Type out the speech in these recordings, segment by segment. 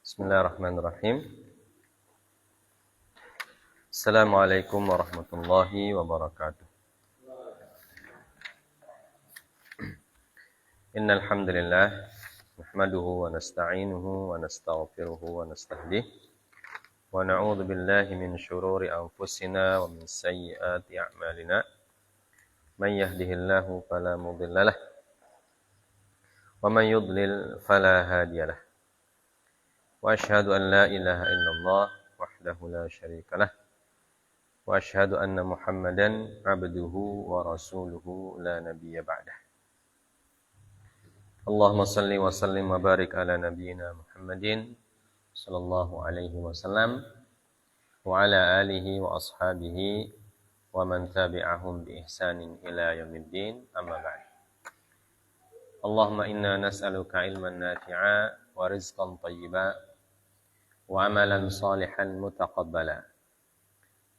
Bismillahirrahmanirrahim. Assalamualaikum warahmatullahi wabarakatuh. Innal hamdalillah nahmaduhu wa nasta'inuhu wa nastaghfiruhu wa nastahdihi wa na'udzu billahi min shururi anfusina wa min sayyiati a'malina. Man yahdihillahu fala mudhillalah wa man yudlil fala hadiyalah. Wa asyhadu an la ilaha illallah wahdahu la syarikalah wa asyhadu anna Muhammadan abduhu wa rasuluhu la nabiyya ba'dah. Allahumma salli wa sallim wa barik ala nabiyyina Muhammadin sallallahu alaihi wasallam wa ala alihi wa ashabihi wa man tabi'ahum bi ihsanin ila yaumiddin, amma ba'd. Allahumma inna nas'aluka ilman nafi'a wa rizqan thayyiba wa amalan salihan mutaqabbala.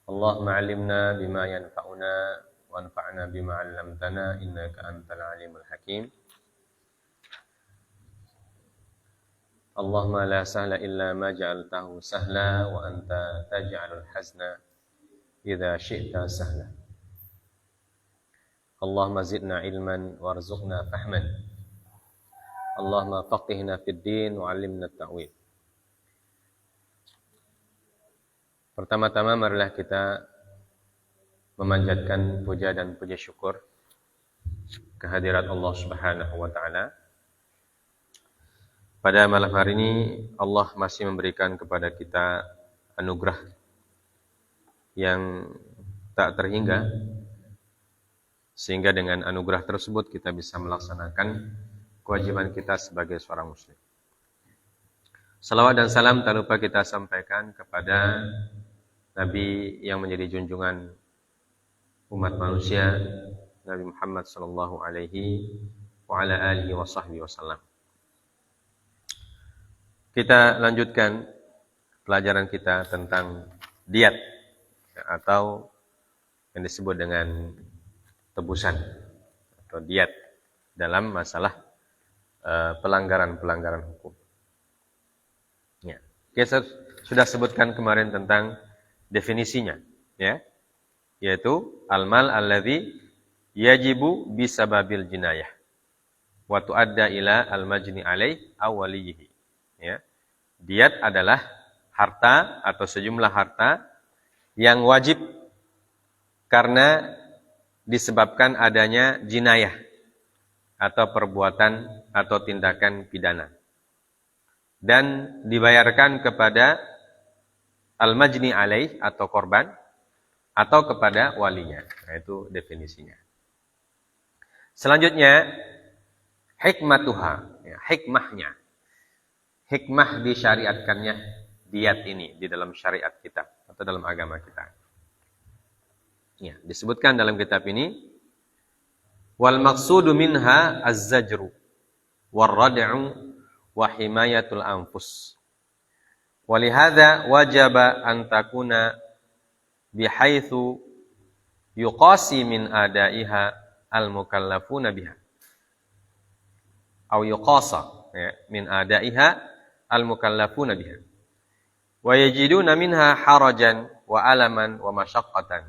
Allahumma 'allimna bima yanfa'una wa anfa'na bima 'allamtana innaka antal alimul hakim. Allahumma la sahla illa ma ja'altahu sahla wa anta taj'alul hazna idza syi'ta sahla. Allahumma zidna ilman warzuqna fahman. Allahumma faqihna fid din wa 'allimna at-ta'wil. Pertama-tama marilah kita memanjatkan puja dan puji syukur kehadirat Allah Subhanahu wa taala. Pada malam hari ini Allah masih memberikan kepada kita anugerah yang tak terhingga, sehingga dengan anugerah tersebut kita bisa melaksanakan kewajiban kita sebagai seorang muslim. Salawat dan salam tak lupa kita sampaikan kepada Nabi yang menjadi junjungan umat manusia, Nabi Muhammad sallallahu alaihi wa ala alihi wa sahbihi wasallam. Kita lanjutkan pelajaran kita tentang diat atau yang disebut dengan tebusan atau diat dalam masalah pelanggaran-pelanggaran hukum. Ya. Kita sudah sebutkan kemarin tentang definisinya, ya, yaitu al-mal alladzi yajibu bisababil jinayah wa tu'adda ila al-majni alaih aw walihi. Ya. Diat adalah harta atau sejumlah harta yang wajib karena disebabkan adanya jinayah atau perbuatan atau tindakan pidana dan dibayarkan kepada al-majni alaih atau korban atau kepada walinya. Nah, itu definisinya. Selanjutnya hikmatuha, ya, hikmahnya. Hikmah disyariatkannya diat ini di dalam syariat kita atau dalam agama kita. Ya, disebutkan dalam kitab ini wal maqsudu minha az-zajru war rad'u wa himayatul anfus. Walihada wajaba an takuna bihaitsu yuqasi min adaiha al-mukallafuna biha. Atau yuqasa, ya, min adaiha al-mukallafuna biha. Wa yajiduna minha harajan wa alaman wa masyaqqatan.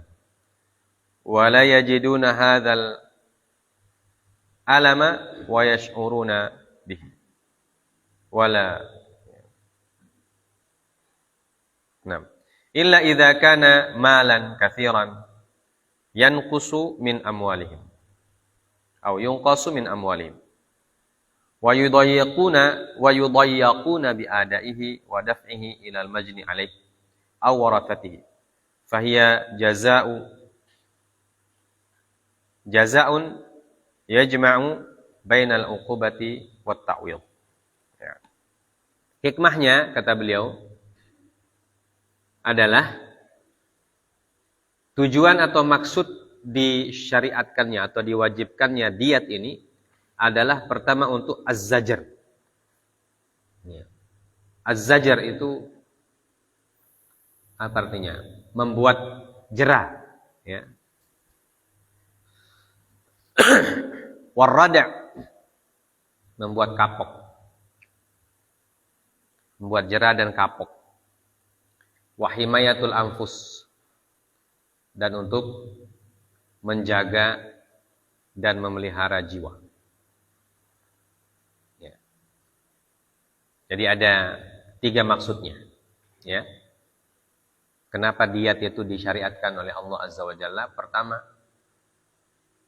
Wa la yajiduna hadzal alama wa yash'uruna bihi. Wala illa idza kana malan katsiran yanqusu min amwalihim aw yunqasu min amwalihim wa yudayyaquna bi adaihi wa daf'ihi ila al-majni alayhi aw warathatihi fahiya jazaa'un yajma'u bainal uqubati wat ta'wid. Ya. Hikmahnya, kata beliau, adalah tujuan atau maksud disyariatkannya atau diwajibkannya diat ini adalah pertama untuk az-zajar. Ya. Az-zajar itu apa artinya? Membuat jera. Ya. Warrada', membuat kapok. Membuat jera dan kapok. Wahimayatul anfus, dan untuk menjaga dan memelihara jiwa. Ya. Jadi ada 3 maksudnya. Ya. Kenapa diat itu disyariatkan oleh Allah Azza wa Jalla? Pertama,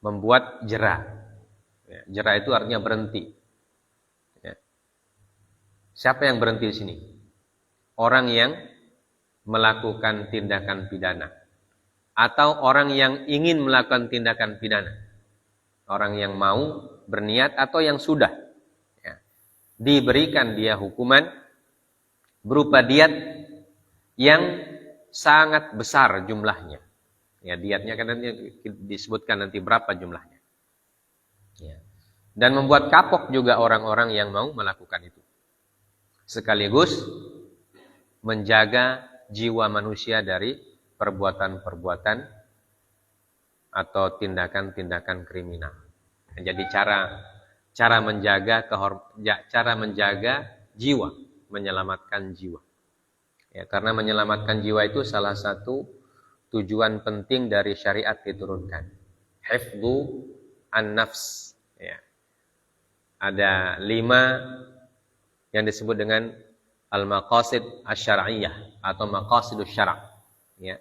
membuat jera. Ya, jera itu artinya berhenti. Ya. Siapa yang berhenti di sini? Orang yang melakukan tindakan pidana. Atau orang yang ingin melakukan tindakan pidana. Orang yang mau, berniat, atau yang sudah. Ya. Diberikan dia hukuman berupa diat yang sangat besar jumlahnya. Ya, diatnya kan nanti disebutkan nanti berapa jumlahnya. Ya. Dan membuat kapok juga orang-orang yang mau melakukan itu. Sekaligus menjaga jiwa manusia dari perbuatan-perbuatan atau tindakan-tindakan kriminal. Jadi cara menjaga jiwa, menyelamatkan jiwa. Ya, karena menyelamatkan jiwa itu salah satu tujuan penting dari syariat diturunkan. Hifdzu an-nafs. Ya. Ada 5 yang disebut dengan al-maqasid asy-syar'iyyah atau maqasidus syara'. Ya.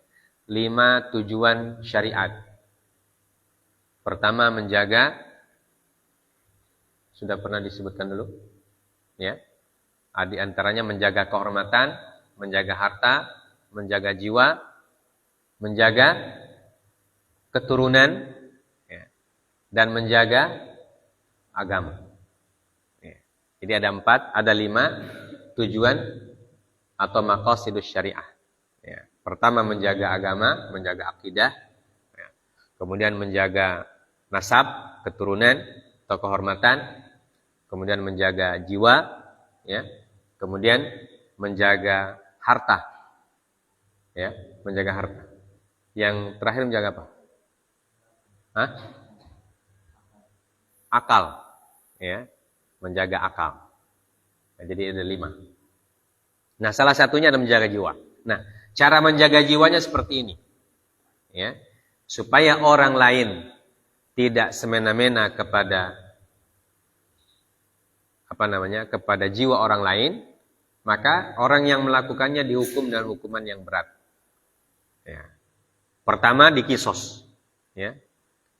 5 tujuan syariat. Pertama, menjaga, sudah pernah disebutkan dulu. Ya. Di antaranya menjaga kehormatan, menjaga harta, menjaga jiwa, menjaga keturunan, ya, dan menjaga agama. Ya. Jadi ada 4, ada 5 tujuan atau maqasidus syariah. Ya. Pertama, menjaga agama, menjaga akidah, ya. Kemudian menjaga nasab, keturunan atau kehormatan, kemudian menjaga jiwa, ya. Kemudian menjaga harta, ya, menjaga harta. Yang terakhir menjaga apa? Hah? Akal, ya, menjaga akal. Nah, jadi ada 5. Nah, salah satunya adalah menjaga jiwa. Nah, cara menjaga jiwanya seperti ini, ya, supaya orang lain tidak semena-mena kepada kepada jiwa orang lain. Maka orang yang melakukannya dihukum dengan hukuman yang berat. Ya. Pertama dikisos. Ya.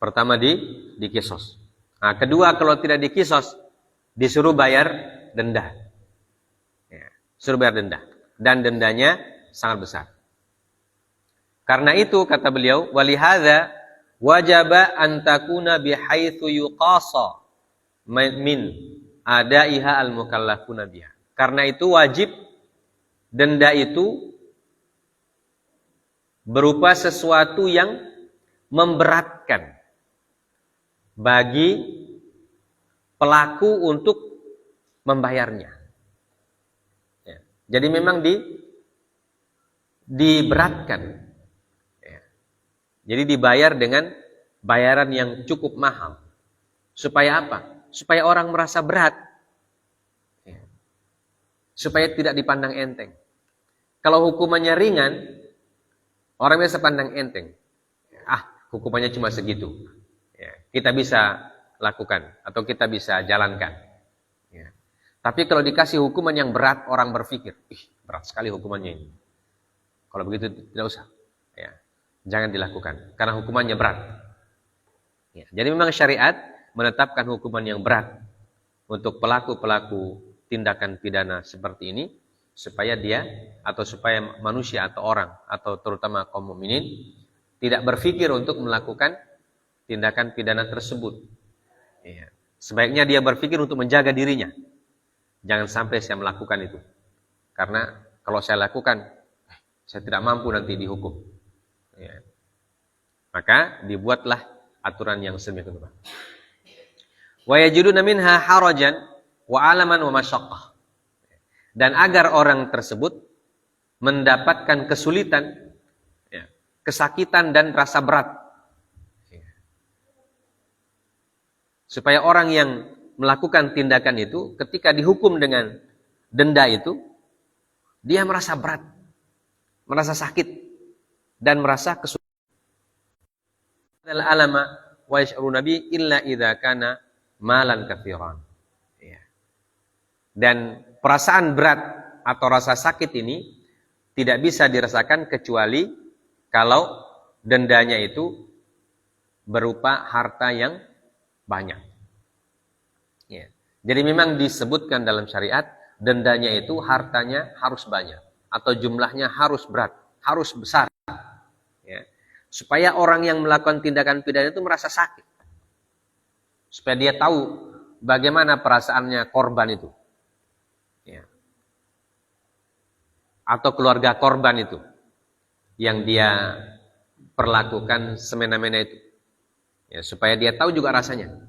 Pertama dikisos. Nah, kedua, kalau tidak dikisos, disuruh bayar denda. Ya. Suruh bayar denda. Dan dendanya sangat besar. Karena itu, kata beliau, walihadza wajaba an takuna bihaitsu yuqasa min adaiha al-mukallafuna biha. Karena itu wajib denda itu berupa sesuatu yang memberatkan bagi pelaku untuk membayarnya. Ya. Jadi memang diberatkan. Ya. Jadi dibayar dengan bayaran yang cukup mahal. Supaya apa? Supaya orang merasa berat. Supaya tidak dipandang enteng. Kalau hukumannya ringan, orang biasa pandang enteng. Hukumannya cuma segitu. Ya, kita bisa lakukan atau kita bisa jalankan. Ya. Tapi kalau dikasih hukuman yang berat, orang berpikir, berat sekali hukumannya ini. Kalau begitu tidak usah. Ya. Jangan dilakukan karena hukumannya berat. Ya. Jadi memang syariat menetapkan hukuman yang berat untuk pelaku-pelaku tindakan pidana seperti ini, supaya dia atau supaya manusia atau orang atau terutama kaum mukminin tidak berpikir untuk melakukan tindakan pidana tersebut. Ya. Sebaiknya dia berpikir untuk menjaga dirinya. Jangan sampai saya melakukan itu. Karena kalau saya lakukan, saya tidak mampu nanti dihukum. Ya. Maka dibuatlah aturan yang sedemikian rupa. Wa yajiduna minha harajan wa alaman wa masyaqqah. Dan agar orang tersebut mendapatkan kesulitan, ya, kesakitan dan rasa berat. Supaya orang yang melakukan tindakan itu ketika dihukum dengan denda itu, dia merasa berat, merasa sakit, dan merasa kesulitan. Alama wa yash'uru nabi illa idza kana malan katsiran. Ya. Dan perasaan berat atau rasa sakit ini tidak bisa dirasakan kecuali kalau dendanya itu berupa harta yang banyak. Ya. Jadi memang disebutkan dalam syariat dendanya itu hartanya harus banyak atau jumlahnya harus berat, harus besar. Ya. Supaya orang yang melakukan tindakan pidana itu merasa sakit. Supaya dia tahu bagaimana perasaannya korban itu. Ya. Atau keluarga korban itu. Yang dia perlakukan semena-mena itu. Ya, supaya dia tahu juga rasanya.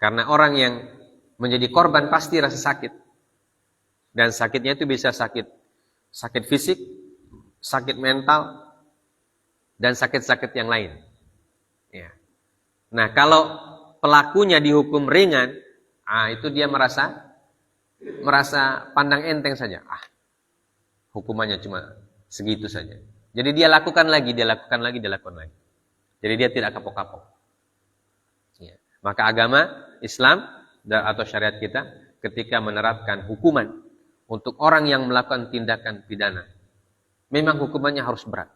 Karena orang yang menjadi korban pasti rasa sakit. Dan sakitnya itu bisa sakit fisik, sakit mental, dan sakit-sakit yang lain. Ya. Nah, kalau pelakunya dihukum ringan, itu dia merasa pandang enteng saja. Hukumannya cuma segitu saja. Jadi dia lakukan lagi. Jadi dia tidak kapok-kapok. Ya. Maka agama Islam atau syariat kita ketika menerapkan hukuman untuk orang yang melakukan tindakan pidana, memang hukumannya harus berat.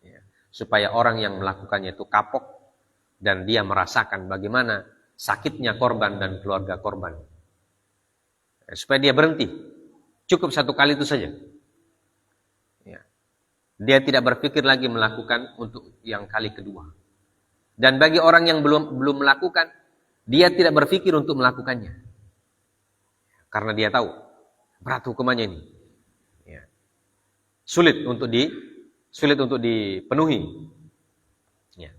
Ya. Supaya orang yang melakukannya itu kapok dan dia merasakan bagaimana sakitnya korban dan keluarga korban. Ya. Supaya dia berhenti. Cukup satu kali itu saja. Ya. Dia tidak berpikir lagi melakukan untuk yang kali kedua. Dan bagi orang yang belum melakukan, dia tidak berpikir untuk melakukannya. Karena dia tahu berat hukumannya ini. Ya. Sulit untuk dipenuhi. Ya.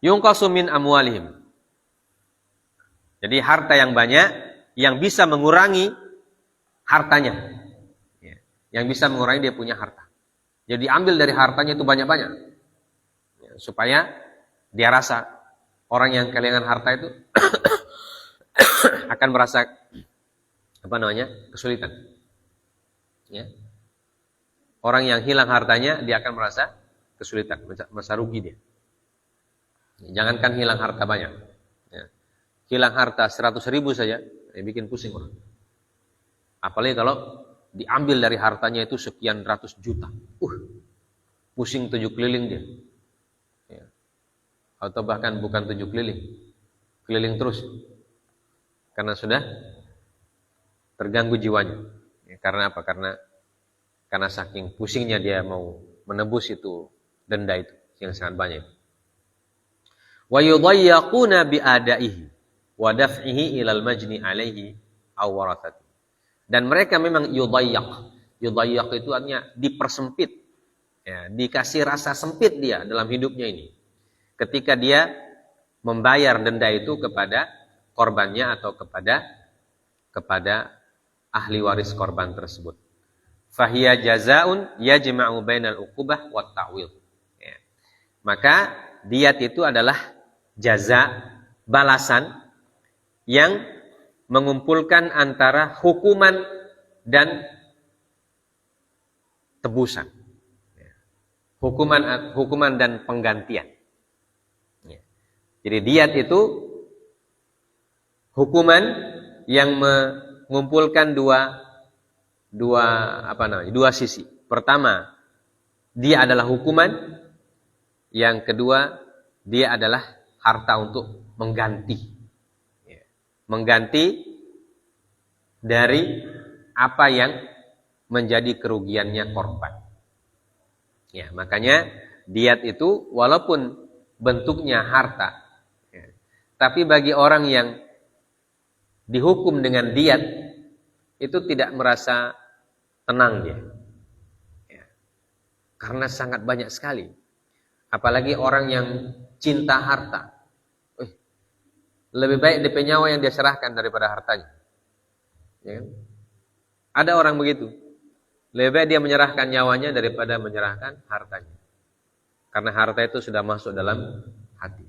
Yunqasu min amwalihim. Jadi harta yang banyak yang bisa mengurangi hartanya. Ya. Yang bisa mengurangi dia punya harta. Jadi ambil dari hartanya itu banyak-banyak. Ya. Supaya dia rasa orang yang kehilangan harta itu akan merasa kesulitan. Ya. Orang yang hilang hartanya dia akan merasa kesulitan, merasa rugi dia. Jangankan hilang harta banyak. Ya. Hilang harta 100.000 saja, bikin pusing orang. Apalagi kalau diambil dari hartanya itu sekian ratus juta. Pusing 7 keliling dia. Ya. Atau bahkan bukan 7 keliling. Keliling terus. Karena sudah terganggu jiwanya. Ya, karena apa? Karena saking pusingnya dia mau menebus itu denda itu yang sangat banyak. Wa yudayyaquna bi adaihi wa daf'ihi ilal majni alaihi aw warathati. Dan mereka memang yudayyaq. Yudayyaq itu artinya dipersempit. Ya, dikasih rasa sempit dia dalam hidupnya ini. Ketika dia membayar denda itu kepada korbannya atau kepada ahli waris korban tersebut. Fahiya jazaun yajma'u bainal uqubah wat ta'wil. Ya. Maka diat itu adalah jaza, balasan yang mengumpulkan antara hukuman dan tebusan. Ya. Hukuman dan penggantian. Ya. Jadi diat itu hukuman yang mengumpulkan dua sisi. Pertama, dia adalah hukuman. Yang kedua, dia adalah harta untuk mengganti. Ya. Mengganti dari apa yang menjadi kerugiannya korban. Ya, makanya diat itu walaupun bentuknya harta, ya, tapi bagi orang yang dihukum dengan diat itu tidak merasa tenang dia. Ya. Karena sangat banyak sekali. Apalagi orang yang cinta harta. Lebih baik DP nyawa yang dia serahkan daripada hartanya. Ya. Ada orang begitu. Lebih baik dia menyerahkan nyawanya daripada menyerahkan hartanya. Karena harta itu sudah masuk dalam hati.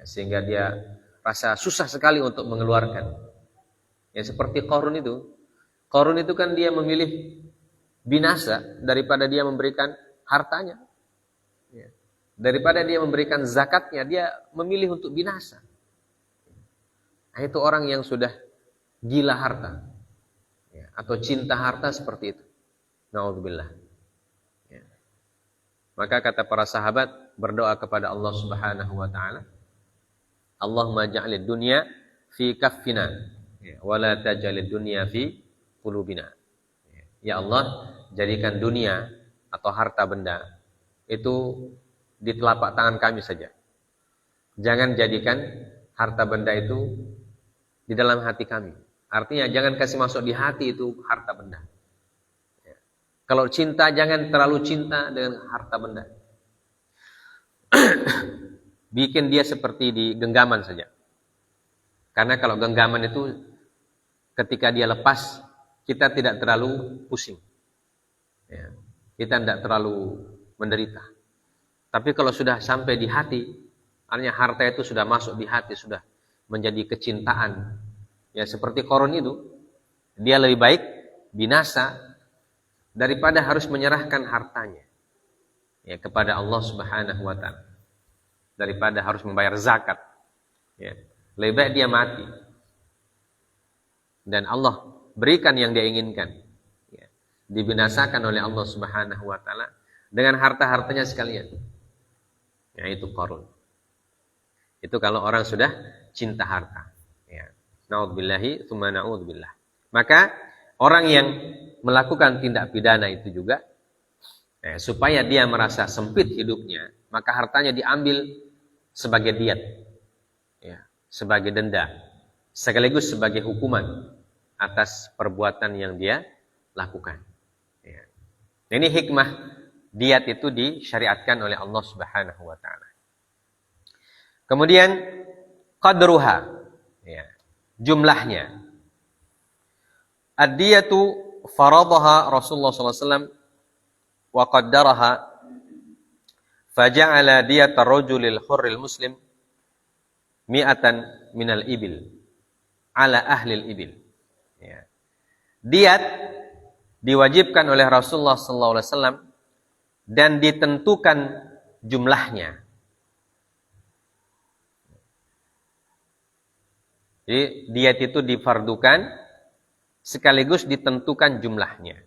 sehingga dia rasa susah sekali untuk mengeluarkan. Ya seperti Qarun itu. Qarun itu kan dia memilih binasa daripada dia memberikan hartanya. Ya. Daripada dia memberikan zakatnya, dia memilih untuk binasa. Nah, itu orang yang sudah gila harta. Ya. Atau cinta harta seperti itu. Na'udzubillah. Ya. Maka kata para sahabat berdoa kepada Allah Subhanahu wa taala, Allahumma ja'alid dunya fi kaffina wa la taj'alid dunya fi qulubina. Ya Allah, jadikan dunia atau harta benda itu di telapak tangan kami saja. Jangan jadikan harta benda itu di dalam hati kami. Artinya jangan kasih masuk di hati itu harta benda. Ya. Kalau cinta, jangan terlalu cinta dengan harta benda. Bikin dia seperti di genggaman saja. Karena kalau genggaman itu ketika dia lepas, kita tidak terlalu pusing. Ya. Kita tidak terlalu menderita. Tapi kalau sudah sampai di hati, artinya harta itu sudah masuk di hati, sudah menjadi kecintaan. Ya seperti Qarun itu, dia lebih baik binasa daripada harus menyerahkan hartanya ya kepada Allah Subhanahu wa taala. Daripada harus membayar zakat. Ya. Lebih baik dia mati. Dan Allah berikan yang dia inginkan. Ya. Dibinasakan oleh Allah Subhanahu wa taala dengan harta-hartanya sekalian. Yaitu Qarun. Itu kalau orang sudah cinta harta. Ya. Na'udzubillahi tsumma na'udzubillah. Maka orang yang melakukan tindak pidana itu juga supaya dia merasa sempit hidupnya, maka hartanya diambil sebagai diat, ya, sebagai denda, sekaligus sebagai hukuman atas perbuatan yang dia lakukan. Ya. Ini hikmah diat itu disyariatkan oleh Allah Subhanahu wa taala. Kemudian qadruha, ya, jumlahnya. Ad-diyatu faradaha Rasulullah sallallahu alaihi wasallam wa qaddaraha faja'ala diyata rajulil hurril muslim mi'atan minal ibil ala ahlil ibil. Ya. Diat diwajibkan oleh Rasulullah sallallahu alaihi wasallam dan ditentukan jumlahnya. Jadi diat itu difardukan sekaligus ditentukan jumlahnya.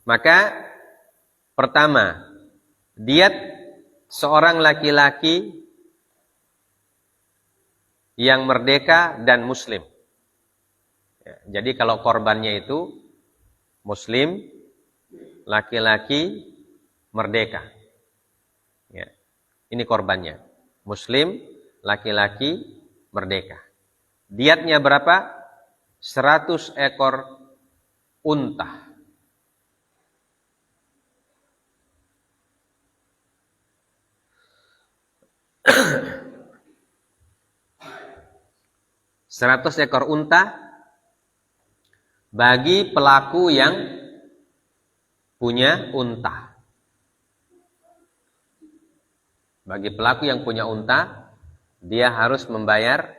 Maka pertama, diat seorang laki-laki yang merdeka dan muslim. Ya, jadi kalau korbannya itu muslim, laki-laki, merdeka. Ya, ini korbannya. Muslim, laki-laki, merdeka. Diatnya berapa? 100 ekor unta. 100 ekor unta bagi pelaku yang punya unta. Bagi pelaku yang punya unta, dia harus membayar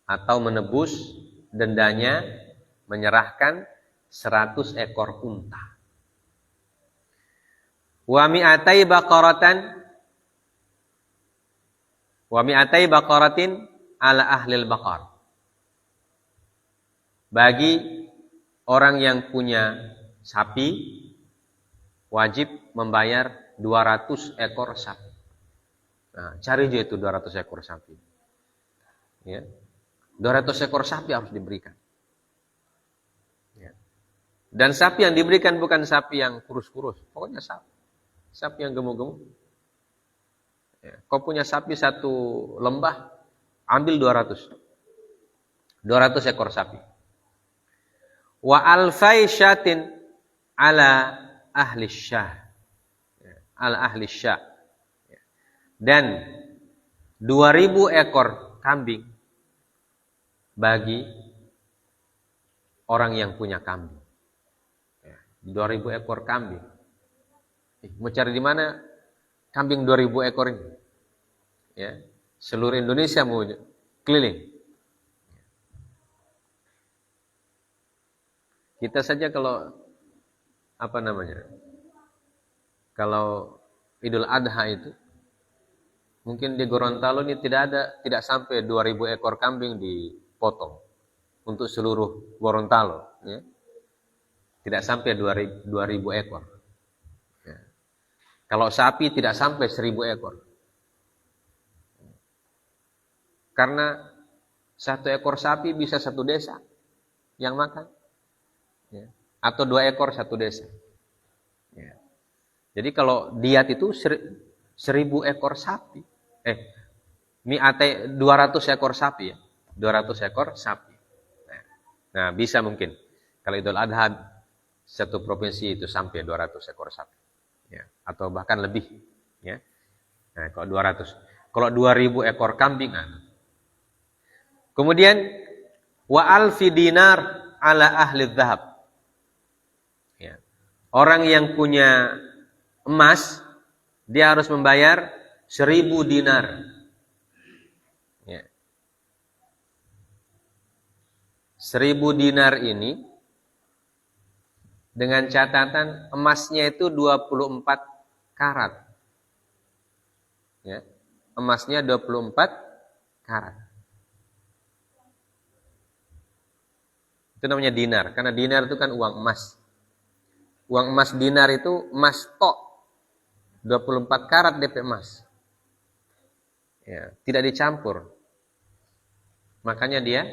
atau menebus dendanya, menyerahkan 100 ekor unta. Wa mi'atai baqaratin ala ahlil baqar. Bagi orang yang punya sapi, wajib membayar 200 ekor sapi. Nah, cari aja itu 200 ekor sapi. Ya. 200 ekor sapi harus diberikan. Ya. Dan sapi yang diberikan bukan sapi yang kurus-kurus. Pokoknya sapi yang gemuk-gemuk. Ya. Kau punya sapi satu lembah, ambil 200. 200 ekor sapi. Wa alfai syatin ala ahli syah. Ala ahli syah. Dan 2000 ekor kambing bagi orang yang punya kambing. 2000 ekor kambing. Mau cari di mana kambing 2000 ekor ini? ya, seluruh Indonesia mau keliling. Kita saja kalau kalau Idul Adha itu mungkin di Gorontalo ini tidak sampai 2.000 ekor kambing dipotong untuk seluruh Gorontalo, ya. Tidak sampai 2.000 ekor. Ya. Kalau sapi tidak sampai 1.000 ekor. Karena 1 ekor sapi bisa 1 desa yang makan. Ya. Atau 2 ekor 1 desa. Ya. Jadi kalau diat itu 1.000 ekor sapi. 200 ekor sapi ya. 200 ekor sapi. Nah, bisa mungkin. Kalau Idul Adha satu provinsi itu sampai 200 ekor sapi. Ya. Atau bahkan lebih. Ya. Nah, kalau 200. Kalau 2.000 ekor kambing. Nah. Kemudian wa alfi dinar ala ahli dzahab. Ya. Orang yang punya emas dia harus membayar 1.000 dinar. Ya. 1.000 dinar ini dengan catatan emasnya itu 24 karat. Ya. Emasnya 24 karat. Itu namanya dinar, karena dinar itu kan uang emas. Uang emas dinar itu emas tok. 24 karat DP emas. Ya, tidak dicampur. Makanya dia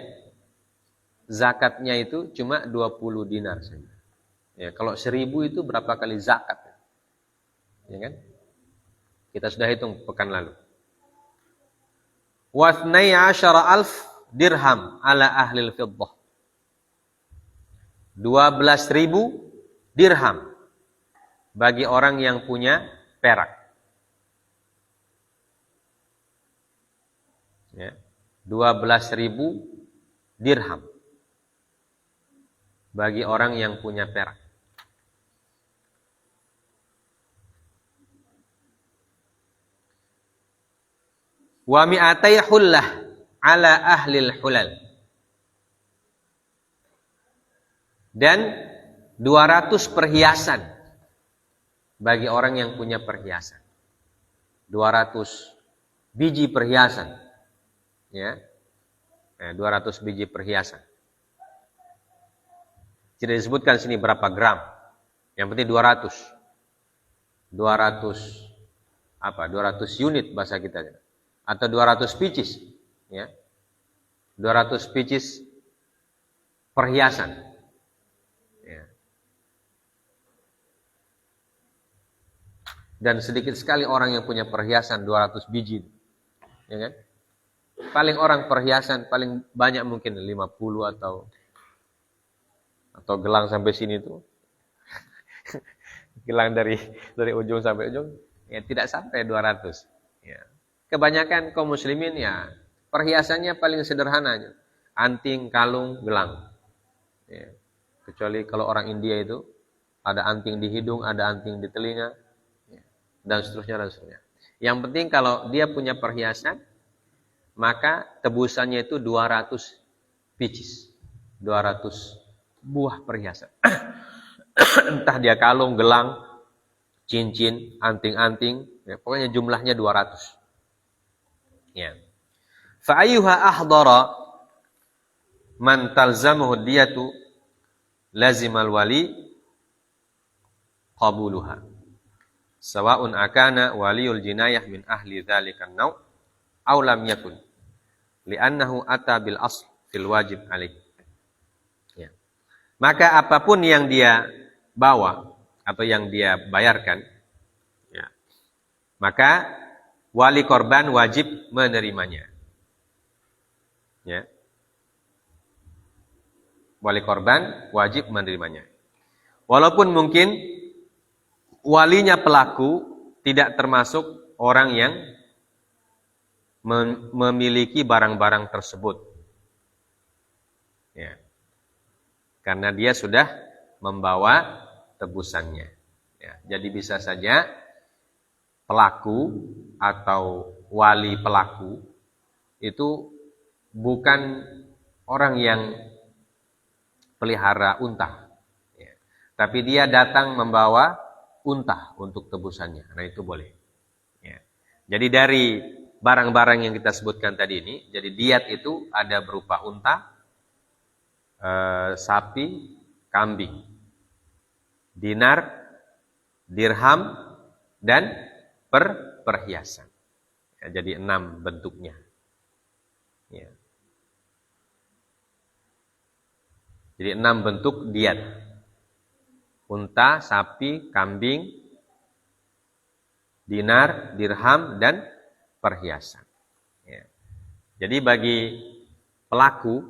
zakatnya itu cuma 20 dinar saja. Ya, kalau 1.000 itu berapa kali zakat? Ya kan? Kita sudah hitung pekan lalu. Wa 12.000 dirham ala ahlil fiddah. 12.000 dirham bagi orang yang punya perak. Ya, 12.000 dirham bagi orang yang punya perak. Wa mi'atai hullah ala ahlil hulal. Dan 200 perhiasan bagi orang yang punya perhiasan. 200 biji perhiasan. Ya. 200 biji perhiasan. Tidak disebutkan sini berapa gram. Yang penting 200. 200 unit bahasa kita. Atau 200 pieces. Ya. 200 pieces perhiasan. Dan sedikit sekali orang yang punya perhiasan 200 biji. Ya kan? Paling orang perhiasan paling banyak mungkin 50 atau gelang sampai sini tuh. Gelang dari ujung sampai ujung ya tidak sampai 200. Ya. Kebanyakan kaum muslimin ya perhiasannya paling sederhana. Anting, kalung, gelang. Ya. Kecuali kalau orang India itu ada anting di hidung, ada anting di telinga. Dan seterusnya. Yang penting kalau dia punya perhiasan, maka tebusannya itu 200 pieces. 200 buah perhiasan. Entah dia kalung, gelang, cincin, anting-anting, ya, pokoknya jumlahnya 200. Ya. Fa ayyuha ahdara man talzamuhu diyatu lazimal wali qabuluha. Sawa'un akana waliyul jinayah min ahli dzalikan naw' aw lam yakun li'annahu ata bil asl fil wajib alaih. Ya. Maka apapun yang dia bawa atau yang dia bayarkan, ya, maka wali korban wajib menerimanya. Ya. Wali korban wajib menerimanya. Walaupun mungkin walinya pelaku tidak termasuk orang yang memiliki barang-barang tersebut. Ya. Karena dia sudah membawa tebusannya. Ya. Jadi bisa saja pelaku atau wali pelaku itu bukan orang yang pelihara unta, ya. Tapi dia datang membawa unta untuk tebusannya. Nah itu boleh. Ya. Jadi dari barang-barang yang kita sebutkan tadi ini, jadi diat itu ada berupa unta, sapi, kambing, dinar, dirham, dan perhiasan. Ya, jadi 6 bentuknya. Ya. Jadi 6 bentuk diat. Unta, sapi, kambing, dinar, dirham, dan perhiasan. Ya. Jadi bagi pelaku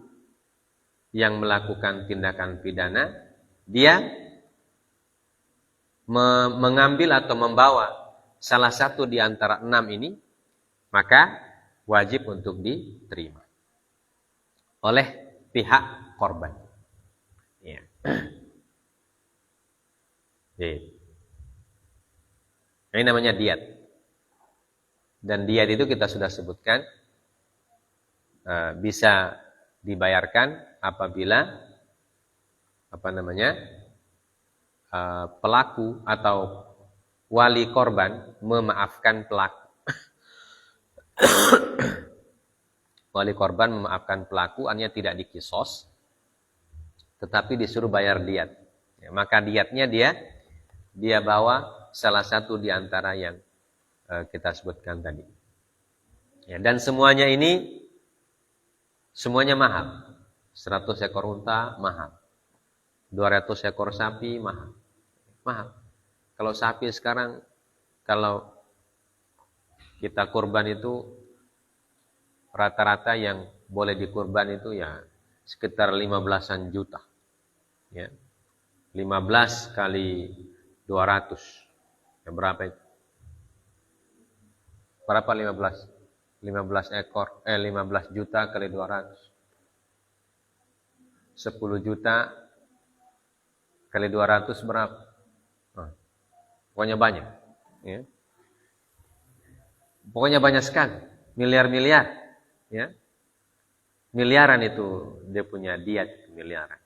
yang melakukan tindakan pidana, dia mengambil atau membawa salah satu di antara 6 ini, maka wajib untuk diterima oleh pihak korban. Ya. Ini namanya diat. Dan diat itu kita sudah sebutkan bisa dibayarkan apabila pelaku atau wali korban memaafkan pelaku. Wali korban memaafkan pelaku, artinya tidak dikisos, tetapi disuruh bayar diat. Ya, maka diatnya dia bawa salah satu di antara yang kita sebutkan tadi. Ya, dan semuanya ini semuanya mahal. 100 ekor unta mahal. 200 ekor sapi mahal. Mahal. Kalau sapi sekarang, kalau kita kurban itu rata-rata yang boleh dikurban itu ya sekitar 15-an juta. Ya. 15 kali 200. Ya, berapa itu? Berapa 15? 15 ekor, 15 juta kali 200. 10 juta kali 200 berapa? Nah, pokoknya banyak. Ya. Pokoknya banyak sekali. Miliar-miliar. Ya. Miliaran itu dia punya diat, miliaran.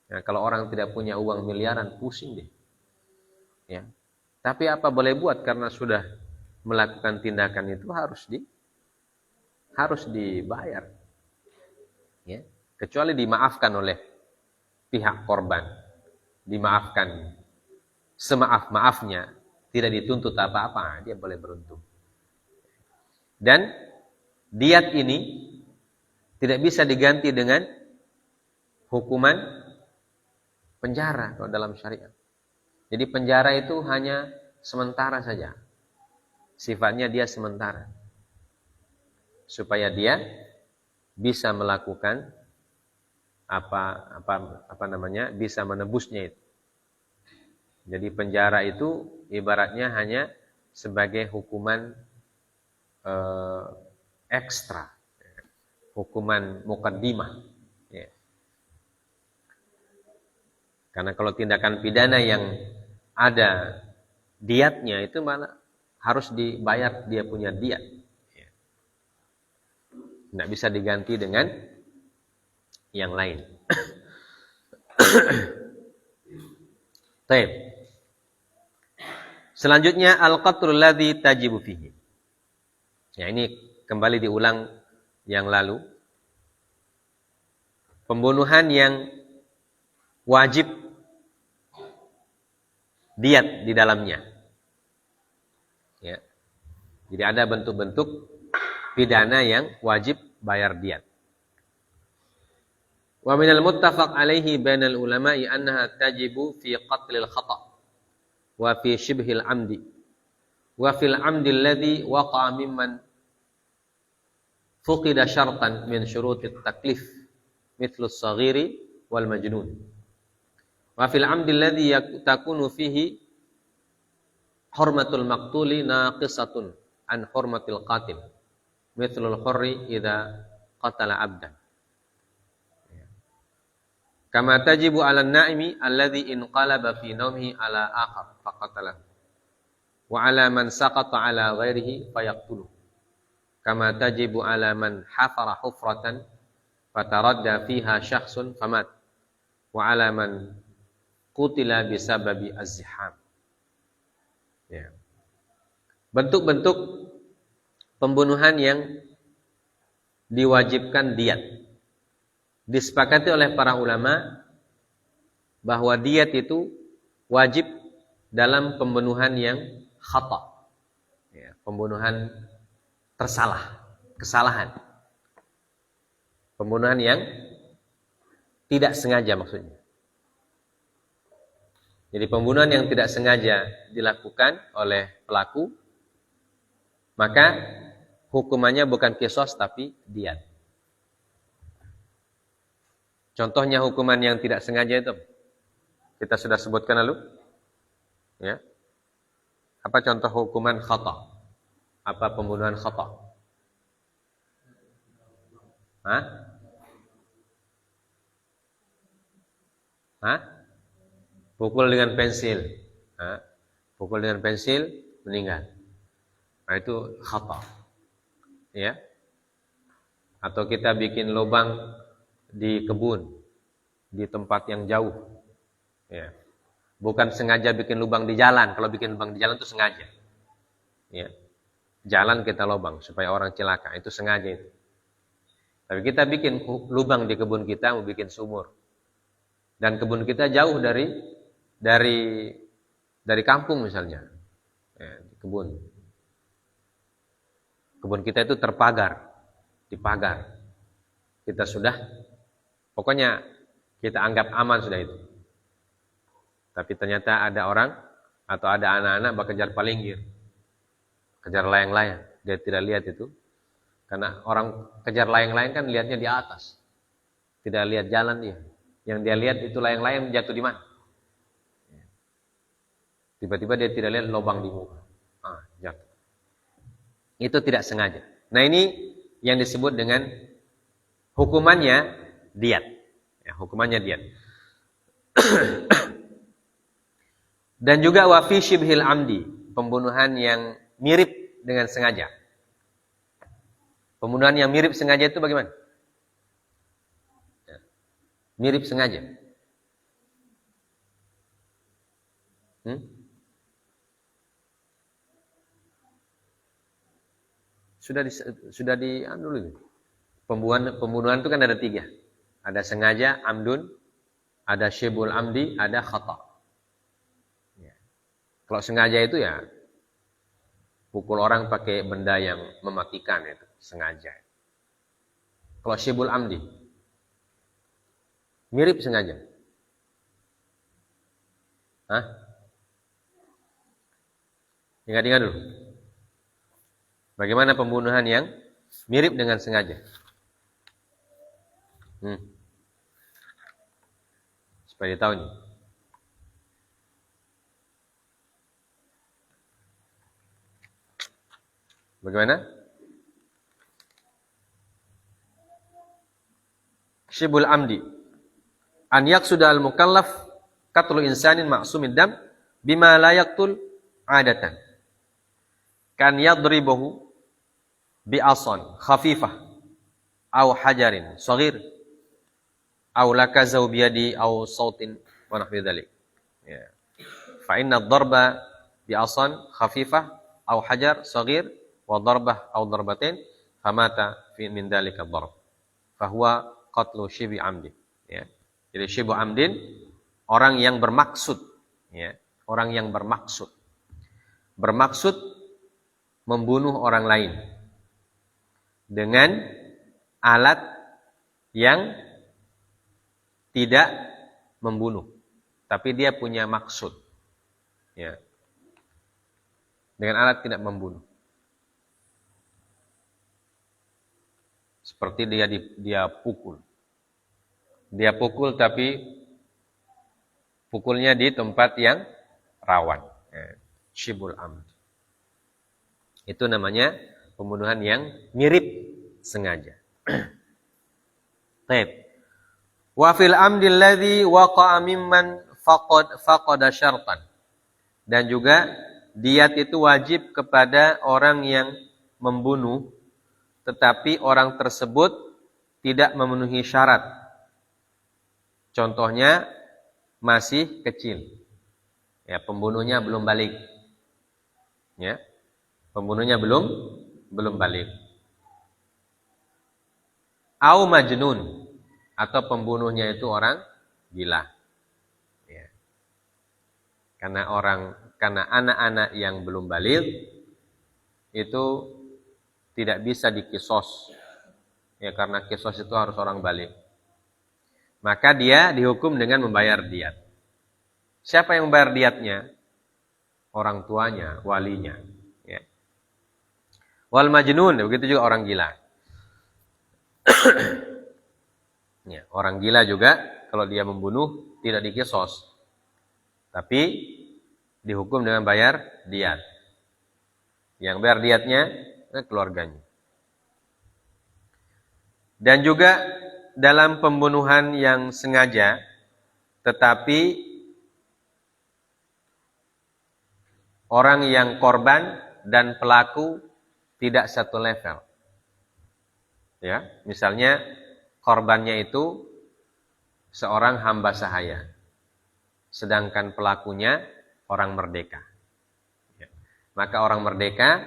Ya, kalau orang tidak punya uang miliaran, pusing deh. Ya. Tapi apa boleh buat, karena sudah melakukan tindakan itu harus dibayar. Ya. Kecuali dimaafkan oleh pihak korban. Dimaafkan semaaf-maafnya, tidak dituntut apa-apa, dia boleh beruntung. Dan diat ini tidak bisa diganti dengan hukuman penjara kalau dalam syariat. Jadi penjara itu hanya sementara saja. Sifatnya dia sementara. Supaya dia bisa melakukan bisa menebusnya itu. Jadi penjara itu ibaratnya hanya sebagai hukuman ekstra, hukuman mukaddimah. Ya. Karena kalau tindakan pidana yang ada diatnya itu malah harus dibayar, dia punya diat. Ya. Tidak bisa diganti dengan yang lain. Baik. Selanjutnya al-qatlul ladzi tajibu fihi. Ya, ini kembali diulang yang lalu. Pembunuhan yang wajib diat di dalamnya. Ya. Jadi ada bentuk-bentuk pidana yang wajib bayar diat. Wa minal muttafaq alaihi bainal ulama'i annaha tajibu fi qatlil khata' wa fi shibhil amdi wa fil amdi alladhi waqa'a mimman fuqida syartan min syurutit taklif mithlu as-saghiri wal majnun wa fil amdi alladhi takunu fihi hurmatul maqtuli naqisatun an hurmatil qatil mithlu al-hurri idza qatala abdan kama tajibu 'ala an-na'imi alladhi inqalaba fi nawmihi 'ala akhar faqatalahu wa 'ala man saqata 'ala ghairihi fayaqtuluhu kama tajibu ala man hafara hufratan fataradda fiha syakhsun famat wa ala man qutila bisababi az-ziham. Ya. Bentuk-bentuk pembunuhan yang diwajibkan diat. Disepakati oleh para ulama bahwa diat itu wajib dalam pembunuhan yang khata. Ya, pembunuhan kesalahan. Pembunuhan yang tidak sengaja maksudnya. Jadi pembunuhan yang tidak sengaja dilakukan oleh pelaku, maka hukumannya bukan qisas tapi diat. Contohnya hukuman yang tidak sengaja itu kita sudah sebutkan lalu. Ya. Apa contoh hukuman khata? Apa pembunuhan khata? Hah? Pukul dengan pensil. Pukul dengan pensil, meninggal. Nah itu khata. Ya. Atau kita bikin lubang di kebun, di tempat yang jauh. Ya. Bukan sengaja bikin lubang di jalan. Kalau bikin lubang di jalan itu sengaja. Ya. Jalan kita lubang supaya orang celaka, itu sengaja itu. Tapi kita bikin lubang di kebun kita, mau bikin sumur. Dan kebun kita jauh dari kampung misalnya. Ya, di kebun. Kebun kita itu terpagar, dipagar. Kita sudah, pokoknya kita anggap aman sudah itu. Tapi ternyata ada orang atau ada anak-anak bekejar palinggir. Kejar layang-layang. Dia tidak lihat itu. Karena orang kejar layang-layang kan lihatnya di atas. Tidak lihat jalan dia. Yang dia lihat itu layang-layang jatuh di mana. Tiba-tiba dia tidak lihat lubang di muka. Jatuh. Itu tidak sengaja. Nah ini yang disebut dengan hukumannya diat. Ya, hukumannya diat. Dan juga wa fi syibhil amdi. Pembunuhan yang mirip dengan sengaja. Pembunuhan yang mirip sengaja itu bagaimana? Ya. Mirip sengaja. Sudah di dulu. Pembunuhan itu kan ada 3. Ada sengaja, amdun, ada syibul amdi, ada khata. Ya. Kalau sengaja itu ya pukul orang pakai benda yang mematikan itu sengaja. Kalau syibul amdi mirip sengaja. Ingat-ingat dulu. Bagaimana pembunuhan yang mirip dengan sengaja? Supaya tahu nih. Bagaimana? Syibul amdi. An yaqsuda al-mukallaf qatlu insanin ma'sumid dam bima la yaqtul 'adatan. Kan yadribuhu bi'asan khafifah aw hajarin shaghir aw lakazahu biyadi aw sautin wa nahwi dzalik. Ya. Fa inna ad-darba bi'asan khafifah aw hajar shaghir wa darbah aw darbatain famata fi min dzalika ad-darb. Fa huwa qatlu syibi amdi. Ya. Jadi syibu amdin orang yang bermaksud, ya, orang yang bermaksud membunuh orang lain dengan alat yang tidak membunuh, tapi dia punya maksud, ya, dengan alat tidak membunuh. Seperti dia pukul tapi pukulnya di tempat yang rawan, ya, syibul amd. Itu namanya pembunuhan yang mirip sengaja. Baik. Wa fil amdi alladhi waqa'a mimman faqada syartan. Dan juga diat itu wajib kepada orang yang membunuh tetapi orang tersebut tidak memenuhi syarat. Contohnya masih kecil. Ya, pembunuhnya belum balik. Ya. Pembunuhnya belum balik. Au majnun, atau pembunuhnya itu orang gila. Ya. Karena anak-anak yang belum balik itu tidak bisa dikisos. Ya, karena kisos itu harus orang balik. Maka dia dihukum dengan membayar diat. Siapa yang membayar diatnya? Orang tuanya, walinya. Ya. Wal majnun, begitu juga orang gila. Ya, orang gila juga kalau dia membunuh tidak dikisos. Tapi dihukum dengan bayar diat. Yang bayar diatnya keluarganya. Dan juga dalam pembunuhan yang sengaja, tetapi orang yang korban dan pelaku tidak satu level. Ya, misalnya korbannya itu seorang hamba sahaya, sedangkan pelakunya orang merdeka. Ya. Maka orang merdeka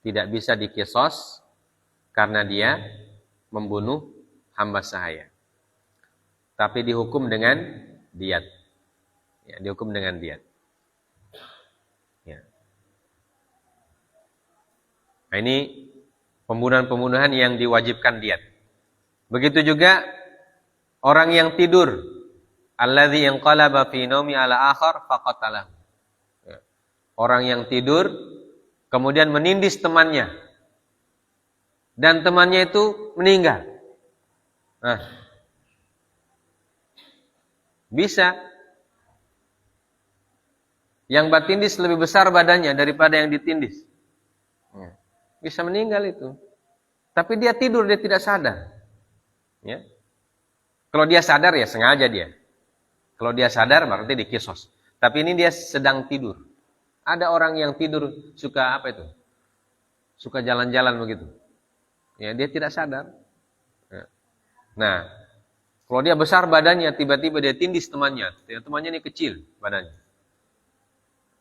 tidak bisa dikisos karena dia membunuh hamba sahaya. Tapi dihukum dengan diat. Ya, dihukum dengan diat. Ya. Nah, ini pembunuhan-pembunuhan yang diwajibkan diat. Begitu juga orang yang tidur, alladzi yanqalaba fi naumi ala akhar faqatalahu. Ya. Orang yang tidur kemudian menindis temannya. Dan temannya itu meninggal. Nah, bisa. Yang batindis lebih besar badannya daripada yang ditindis. Ya. Bisa meninggal itu. Tapi dia tidur, dia tidak sadar. Ya. Kalau dia sadar ya sengaja dia. Kalau dia sadar berarti dikisos. Tapi ini dia sedang tidur. Ada orang yang tidur suka apa itu? Suka jalan-jalan begitu. Ya, dia tidak sadar. Ya. Nah, kalau dia besar badannya, tiba-tiba dia tindis temannya. Temannya ini kecil badannya.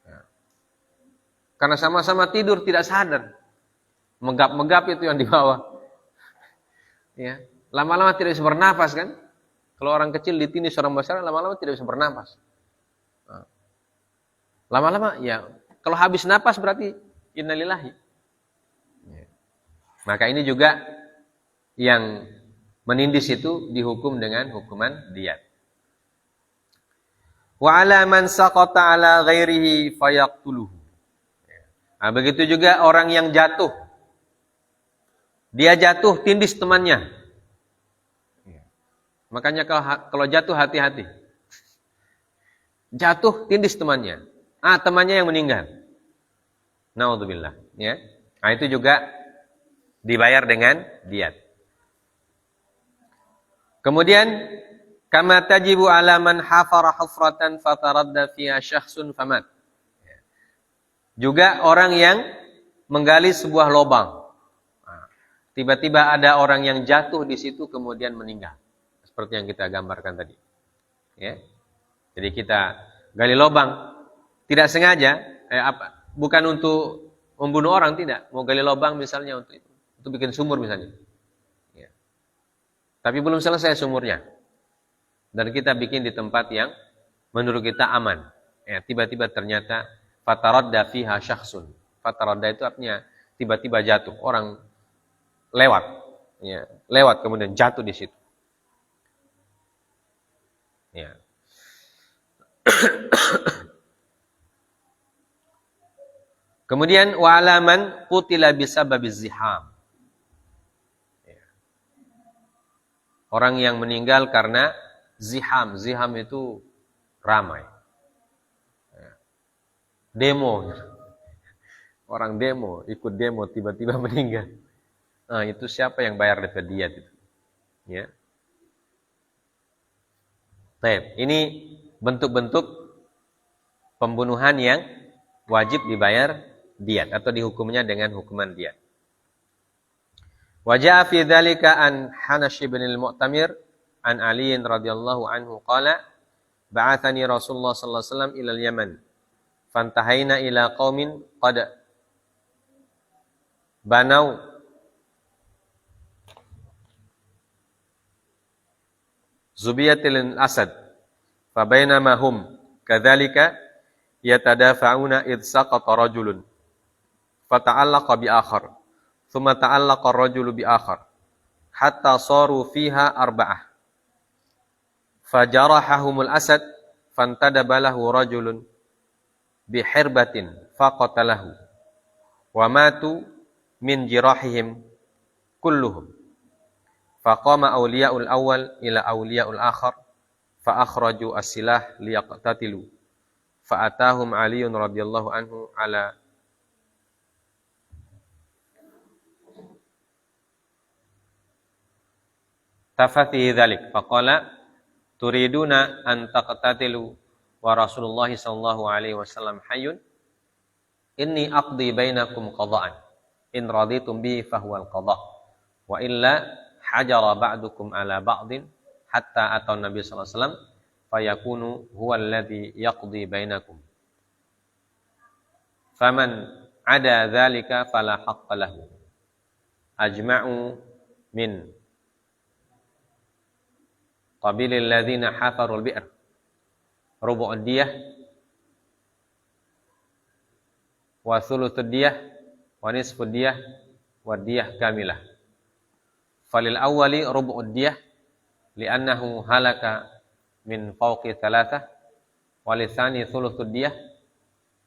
Ya. Karena sama-sama tidur tidak sadar. Menggap-menggap itu yang di bawah. Ya. Lama-lama tidak bisa bernafas kan? Kalau orang kecil ditindis orang besar, lama-lama tidak bisa bernafas. Nah. Lama-lama ya, kalau habis napas berarti innalillahi. Ya. Maka ini juga yang menindis itu dihukum dengan hukuman diat. Wa 'ala man saqata 'ala ghairihi fayaqtuluhu. Nah, begitu juga orang yang jatuh. Dia jatuh tindis temannya. Makanya kalau jatuh hati-hati. Jatuh tindis temannya. Temannya yang meninggal. Naudzubillah, ya. Nah, itu juga dibayar dengan diat. Kemudian kama tajibu ala man hafara hufratan fataradda fiha syakhsun famat. Juga orang yang menggali sebuah lubang. Tiba-tiba ada orang yang jatuh di situ kemudian meninggal. Seperti yang kita gambarkan tadi. Ya. Jadi kita gali lubang tidak sengaja, bukan untuk membunuh orang, tidak. Mau gali lubang misalnya untuk bikin sumur misalnya. Ya. Tapi belum selesai sumurnya. Dan kita bikin di tempat yang menurut kita aman. Ya, tiba-tiba ternyata fataradda fiha syakhsun. Fataradda itu artinya tiba-tiba jatuh, orang lewat. Ya, lewat kemudian jatuh di situ. Ya. Kemudian wa'alaman qutila bisababiz ziham. Ya. Orang yang meninggal karena ziham. Ziham itu ramai. Ya. Demo. Orang demo, ikut demo tiba-tiba meninggal. Nah, itu siapa yang bayar diat itu? Ya. Baik, ini bentuk-bentuk pembunuhan yang wajib dibayar diat atau dihukumnya dengan hukuman diat. Wa jaa fi dzalika an Hanash bin al-Mu'tamir an Ali radhiyallahu anhu qala ba'athani Rasulullah sallallahu alaihi wasallam ila al-Yaman fantahaina ila qaumin qad banau Zubiyatil Asad fa bainama hum kadzalika yatadafa'una id saqata rajulun fata'allaqa bi akhar thumma ta'allaqa ar-rajulu bi akhar hatta saru fiha arba'ah fajarahahumul asad fantadaba lahu rajulun bi hirbatin faqatalahu wa matu min jirahihim kulluhum faqama awliya'ul awwal ila awliya'ul akhar fa akhraju as-silah liyaqtatilu fa atahum Aliun radhiyallahu anhu ala tafati dzalik faqala turiduna an taqtatilu wa Rasulullah sallallahu alaihi wasallam hayyun inni aqdi bainakum qada'an in raditum bi fahuwal qada' wa illa hajara ba'dukum ala ba'din hatta atau Nabi sallallahu alaihi wasallam fayakunu huwa alladhi yaqdi bainakum faman ada dzalika fala haqqa lahu ajma'u min qabilil ladzina hafarul bi'r rubu'ud diyah wa thuluthud diyah wa nisfud diyah wa diyah kamilah falil awwali rubu'ud diyah li'annahu halaka min fawqi thalathah walil tsani thuluthud diyah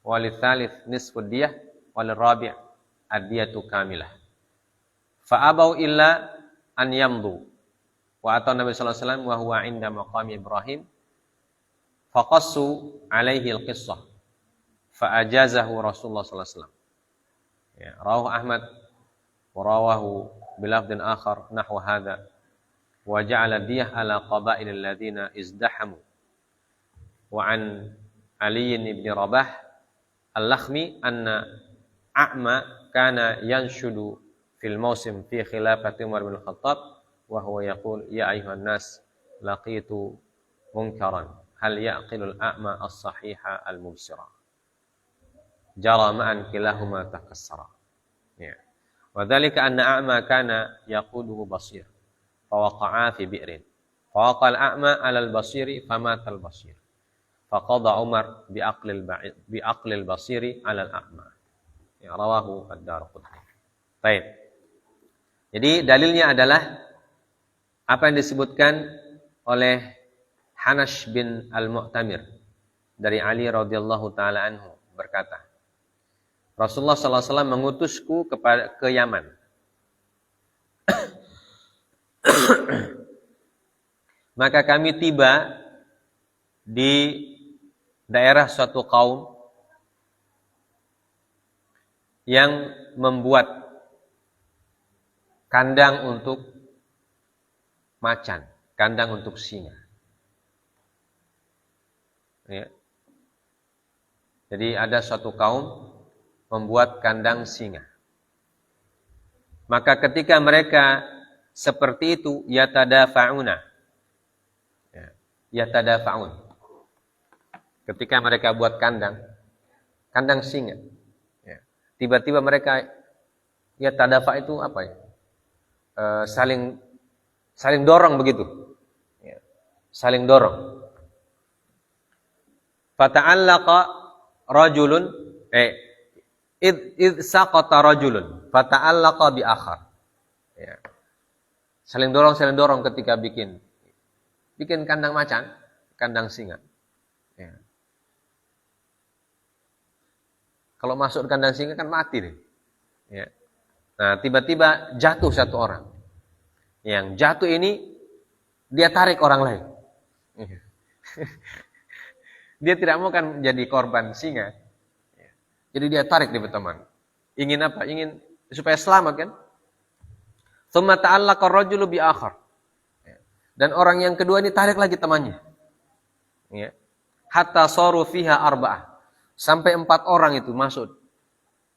walil tsalits nisfud diyah walil rabi' ad-diyatu kamilah fa abau illa an yamdu wa atau Nabi sallallahu alaihi wasallam wa huwa inda maqami Ibrahim faqassu alaihi al-qissah fa ajazahu Rasulullah sallallahu alaihi wasallam ya rawahu Ahmad wa rawahu bilafdin akhar nahwa hadha wa ja'ala diyah ala qaba'il alladziina izdahamu wa an Ali ibn Rabah al-Lakhmi anna a'ma kana yanshudu fil mausim fi khilafati Umar bin Khattab wa huwa yaqul ya ayuhan nas laqitu munkaran hal ya'qilul a'ma as-sahiha al-mubsira jara ma'an kilahuma takassara ya wa dzalika anna a'ma kana yaquduhu basir fa waqa'a fi bi'rin fa waqal a'ma 'ala al-basiri famata al-basir fa qada Umar bi aqlil basiri 'ala al-a'ma ya rawahu ad-Darqutni. Baik. Jadi dalilnya adalah apa yang disebutkan oleh Hanash bin al-Mu'tamir dari Ali radhiyallahu taala anhu berkata, Rasulullah sallallahu alaihi wasallam mengutusku ke Yaman. Maka kami tiba di daerah suatu kaum yang membuat kandang untuk macan, kandang untuk singa. Ya. Jadi ada suatu kaum membuat kandang singa. Maka ketika mereka seperti itu, yatadafa'una. Ya, yatadafa'un. Ketika mereka buat kandang singa. Ya. Tiba-tiba mereka, yatadafa' itu apa ya? Saling dorong begitu. Ya. Saling dorong. Fata'allaqa rajulun id saqata rajulun fata'allaqa bi akhar. Ya. Saling dorong ketika bikin kandang macan, kandang singa. Ya. Kalau masuk kandang singa kan mati deh. Ya. Nah, tiba-tiba jatuh satu orang. Yang jatuh ini dia tarik orang lain. Dia tidak mau kan jadi korban singa. Jadi dia tarik di teman. Ingin apa? Ingin supaya selamat kan? Tsumma ta'allaqa ar-rajulu bi akhar. Dan orang yang kedua ini tarik lagi temannya. Ya. Hatta saru fiha arba'ah. Sampai 4 orang itu masuk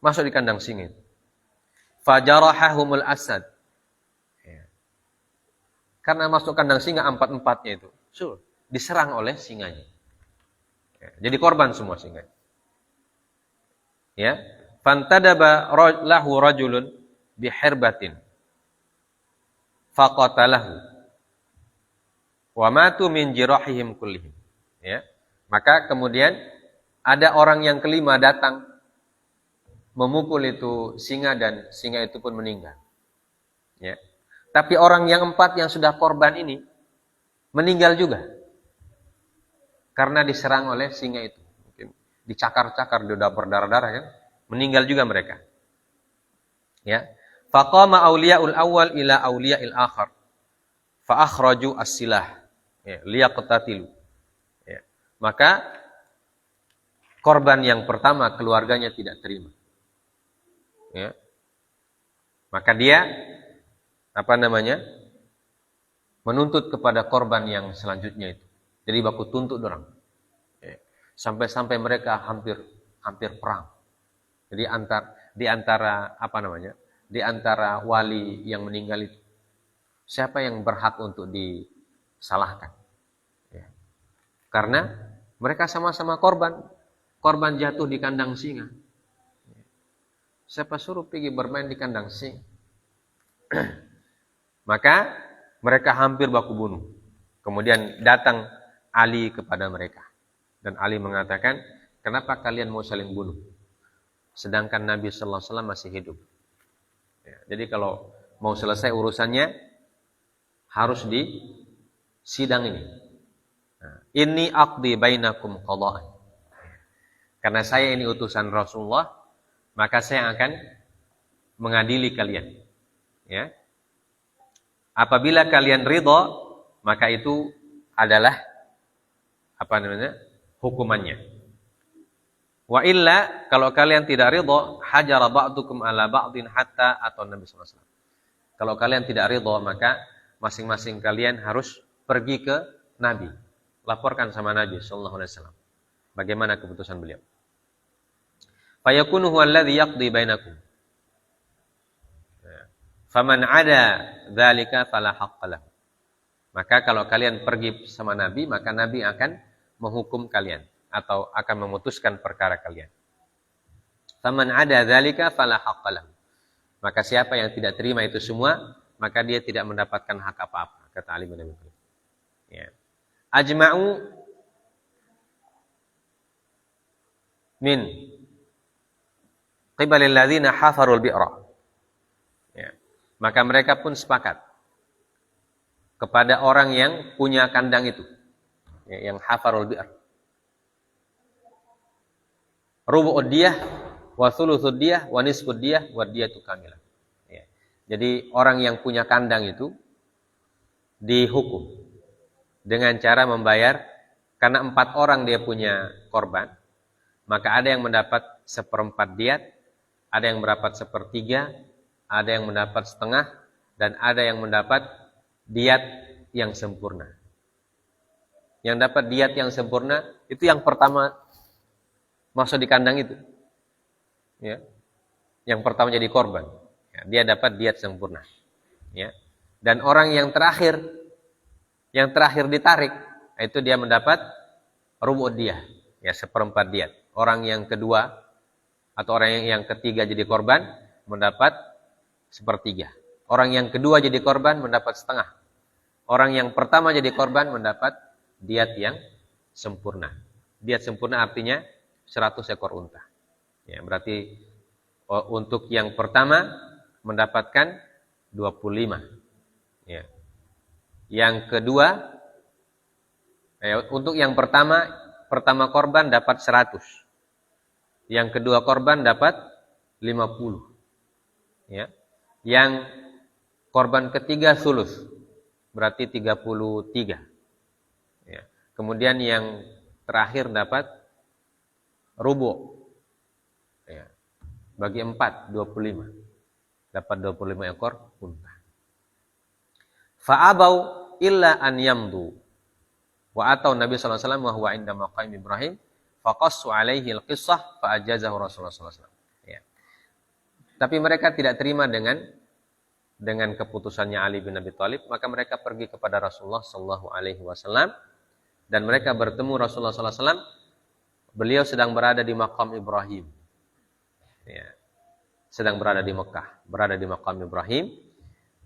di kandang singa. Fajarahahumul asad. Karena masuk kandang singa empat-empatnya itu, diserang oleh singanya. Ya, jadi korban semua singa. Ya, fantadaba lahu rajulun bihirbatin faqatalahu wa matu min jirahihim kullihim. Ya. Maka kemudian ada orang yang kelima datang memukul itu singa dan singa itu pun meninggal. Ya. Tapi orang yang empat yang sudah korban ini meninggal juga. Karena diserang oleh singa itu. Mungkin dicakar-cakar, sudah berdarah-darah kan. Meninggal juga mereka. Ya. Faqama awliyaul awal ila awliya'il akhar. Fa akhraju as-silah. Ya, liyaqtatilu. Ya. Maka korban yang pertama keluarganya tidak terima. Ya. Maka dia menuntut kepada korban yang selanjutnya itu. Jadi baku tuntut orang. Ya. Sampai-sampai mereka hampir perang. Jadi di antara wali yang meninggal itu, siapa yang berhak untuk disalahkan? Ya. Karena mereka sama-sama korban jatuh di kandang singa. Siapa suruh pergi bermain di kandang singa? Maka mereka hampir baku bunuh. Kemudian datang Ali kepada mereka. Dan Ali mengatakan, kenapa kalian mau saling bunuh? Sedangkan Nabi sallallahu alaihi wasallam masih hidup. Ya, jadi kalau mau selesai urusannya, harus di sidang ini. Inni aqdi bainakum qada'an. Karena saya ini utusan Rasulullah, maka saya akan mengadili kalian. Ya. Apabila kalian ridha, maka itu adalah hukumannya. Wa illa, kalau kalian tidak ridha, hajara ba'dukum ala ba'din hatta atau Nabi sallallahu alaihi wasallam. Kalau kalian tidak ridha, maka masing-masing kalian harus pergi ke Nabi. Laporkan sama Nabi sallallahu alaihi wasallam. Bagaimana keputusan beliau? Fayakunu huwa alladhi yaqdi bainakum. Faman ada dzalika fala haqqa lahu. Maka kalau kalian pergi sama Nabi, maka Nabi akan menghukum kalian atau akan memutuskan perkara kalian. Faman ada dzalika fala haqqa lahu. Maka siapa yang tidak terima itu semua, maka dia tidak mendapatkan hak apa-apa, kata Ali bin Abi Thalib. Ya. Ajma'u min qibalil ladzina hafarul bi'ra. Ya. Maka mereka pun sepakat kepada orang yang punya kandang itu, ya, yang hafarul bi'r. Rubu'ud diyah wa thuluthud diyah wa nisfud diyah wa diyatu kamilah. Ya. Jadi orang yang punya kandang itu dihukum dengan cara membayar, karena 4 orang dia punya korban, maka ada yang mendapat 1/4 diyat, ada yang mendapat 1/3, ada yang mendapat setengah, dan ada yang mendapat diyat yang sempurna. Yang dapat diyat yang sempurna itu yang pertama masuk di kandang itu. Ya. Yang pertama jadi korban. Ya, dia dapat diyat sempurna. Ya. Dan orang yang terakhir ditarik, itu dia mendapat rubu' diyah, ya 1/4 diyat. Orang yang kedua atau orang yang ketiga jadi korban mendapat 1/3. Orang yang kedua jadi korban mendapat setengah. Orang yang pertama jadi korban mendapat diyat yang sempurna. Diyat sempurna artinya 100 ekor unta. Ya, berarti untuk yang pertama mendapatkan 25. Ya. Yang kedua, untuk yang pertama korban dapat 100. Yang kedua korban dapat 50. Ya. Yang korban ketiga sulus, berarti 33. Ya. Kemudian yang terakhir dapat rubu'. Ya. Bagi 4, 25. Dapat 25 ekor unta. Fa'abau illa an yamdu. Wa atau Nabi sallallahu alaihi wasallam wa huwa inda maqam Ibrahim faqassu alaihi al-qissah fa ajazahu Rasulullah sallallahu alaihi wasallam. Ya. Tapi mereka tidak terima dengan dengan keputusannya Ali bin Abi Thalib, maka mereka pergi kepada Rasulullah sallallahu alaihi wasallam dan mereka bertemu Rasulullah sallallahu alaihi wasallam. Beliau sedang berada di Maqam Ibrahim. Ya. Sedang berada di Mekah, berada di Maqam Ibrahim.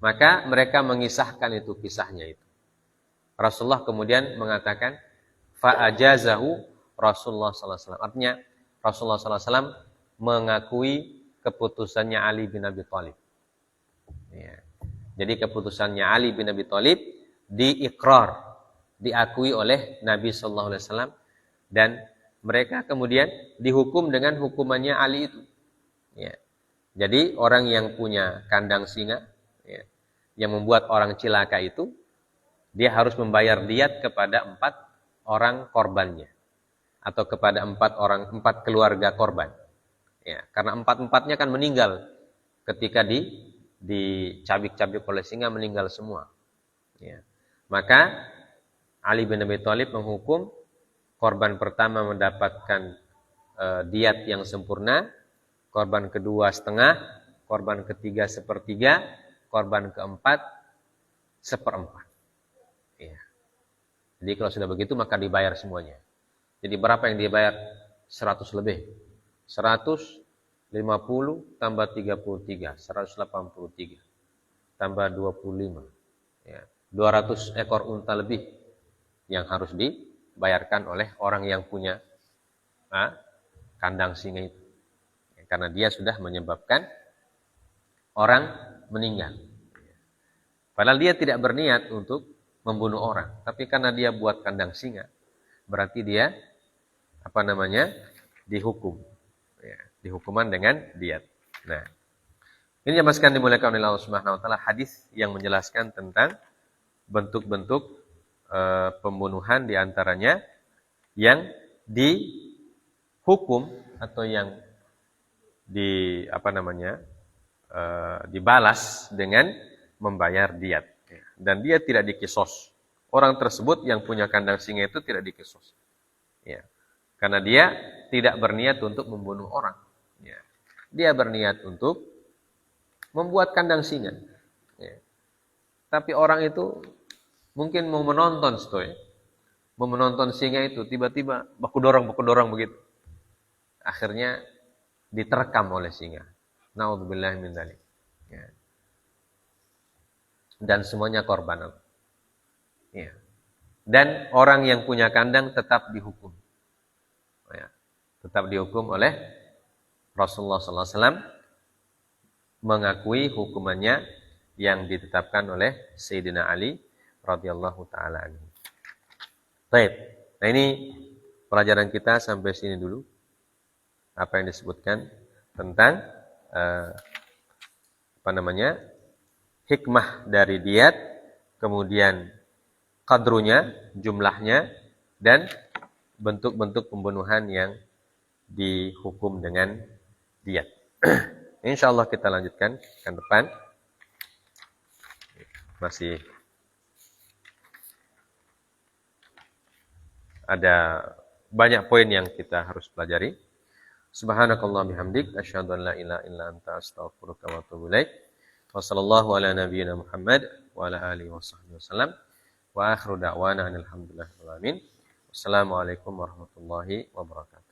Maka mereka mengisahkan itu kisahnya itu. Rasulullah kemudian mengatakan fa'ajazahu Rasulullah sallallahu alaihi wasallam. Artinya Rasulullah sallallahu alaihi wasallam mengakui keputusannya Ali bin Abi Thalib. Ya. Jadi keputusannya Ali bin Abi Thalib diikrar, diakui oleh Nabi sallallahu alaihi wasallam dan mereka kemudian dihukum dengan hukumannya Ali itu. Ya. Jadi orang yang punya kandang singa, ya, yang membuat orang cilaka itu, dia harus membayar diat kepada 4 orang korbannya atau kepada 4 keluarga korban. Ya, karena 4-4-nya kan meninggal ketika dicabik-cabik oleh singa, meninggal semua. Ya. Maka Ali bin Abi Thalib menghukum korban pertama mendapatkan diat yang sempurna, korban kedua setengah, korban ketiga sepertiga, korban keempat seperempat. Ya. Jadi kalau sudah begitu maka dibayar semuanya. Jadi berapa yang dibayar? 100 lebih. 150 tambah 33, 183. Tambah 25. Ya. 200 ekor unta lebih yang harus dibayarkan oleh orang yang punya kandang singa itu. Ya, karena dia sudah menyebabkan orang meninggal. Padahal dia tidak berniat untuk membunuh orang, tapi karena dia buat kandang singa, berarti dia dihukum. Ya, dihukuman dengan diat. Nah, ini jelaskan dimuliakan oleh Allah Subhanahu wa taala hadis yang menjelaskan tentang bentuk-bentuk pembunuhan di antaranya yang dihukum atau yang dibalas dengan membayar diat. Dan dia tidak dikisos. Orang tersebut yang punya kandang singa itu tidak dikisos. Ya. Karena dia tidak berniat untuk membunuh orang. Ya. Dia berniat untuk membuat kandang singa. Ya. Tapi orang itu mungkin mau menonton mau menonton singa itu, tiba-tiba baku dorong begitu. Akhirnya diterkam oleh singa. Na'udzubillahi min dzalik. Ya. Dan semuanya korban. Ya. Dan orang yang punya kandang tetap dihukum. Ya. Tetap dihukum oleh Rasulullah SAW mengakui hukumannya yang ditetapkan oleh Sayyidina Ali radhiyallahu taala anhu. Baik. Nah, ini pelajaran kita sampai sini dulu. Apa yang disebutkan tentang hikmah dari diat, kemudian qadrunya, jumlahnya, dan bentuk-bentuk pembunuhan yang dihukum dengan diat. Insyaallah kita lanjutkan ke depan. Masih ada banyak poin yang kita harus pelajari. Subhanakallah bihamdik asyhadu an la ilaha illa anta astaghfiruka wa atubu ilaik. Wa sallallahu ala nabiyyina Muhammad wa ala alihi washabbihi wasallam. Wa akhiru da'wana alhamdulillahirabbil alamin. Wassalamualaikum warahmatullahi wabarakatuh.